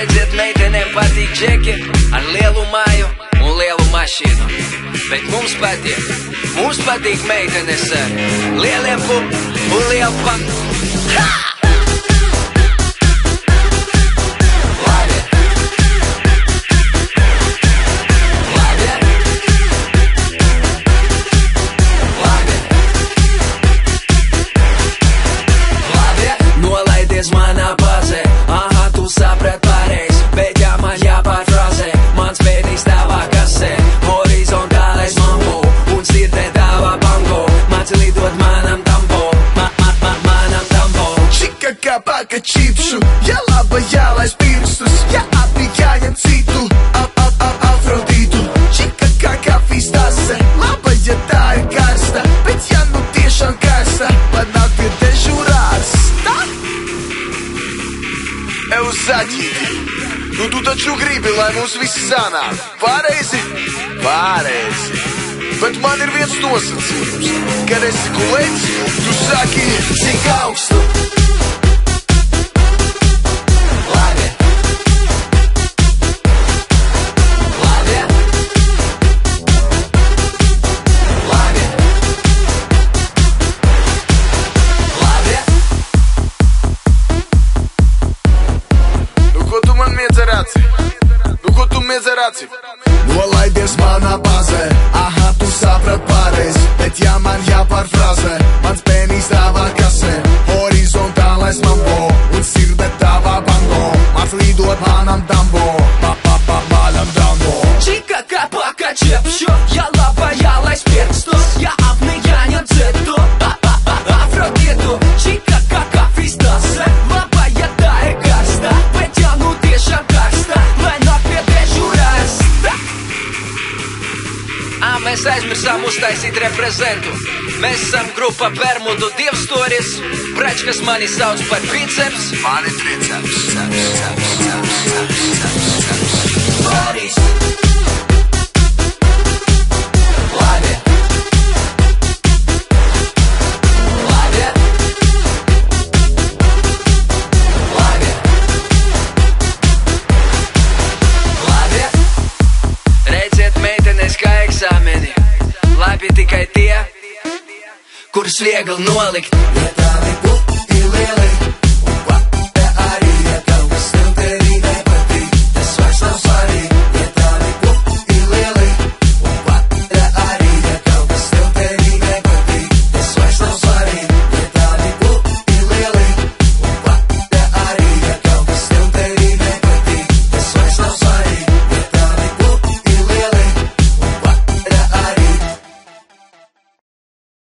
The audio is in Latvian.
Redziet, meitenēm patīk džeki ar lielu māju un lielu mašīnu. Bet mums patīk meitenes ar lieliem pup un lielu pak. Ha! Manā bazē, aha, tu saprat pareiz, bet ja man jāpārfrāzē, mans pēdīs tavā kasē, horizontālais mambo, un sirdē tavā bango, māci lidot manam tambo, manam tambo. Čika kā paka čipšu, ja laba jālaiž pirkstus, ja abi jāņem citu, Afrodītu. Čika kā kafijas tase, laba ja tā ir karsta, bet ja nu tiešām karsta, panāk pie dežurās. Euzaķīti, nu tu taču gribi, lai mums viss sanāk. Pareizi? Pareizi. Bet man ir viens nosacījums, kad esi kolēģis, tu saki, cik augstu. Labi. Labi. Labi. Labi. Ko tu man miedz ar aci? Nu, ko tu miedz ar aci? Nolaidies manā bazē, aha, tu saprat pareiz, bet ja man jāpārfrāzē, mans pēnīs tavā kasē, horizontālais mambo, un sirdē tavā bango, māc lidot manam dambo, manam dambo. Čika kā paka čepšu, ja laba jālaiž pirkstus, ja apni jāņem citu, Afrodītu. Čika kā kafijas tase, laba ja tā ir karsta, bet ja nu tiešām karsta, lai nāk pie dežurās. Mēs aizmirsām uztaisīt reprezentu. Mēs esam grupa Bermudu Dievstoris, bračkas mani sauc par biceps. Mani triceps. Boris. Labi. Labi. Labi. Labi. Redziet, meitenes kā eksāmeni. Labi tikai tie, kurus viegli nolikt.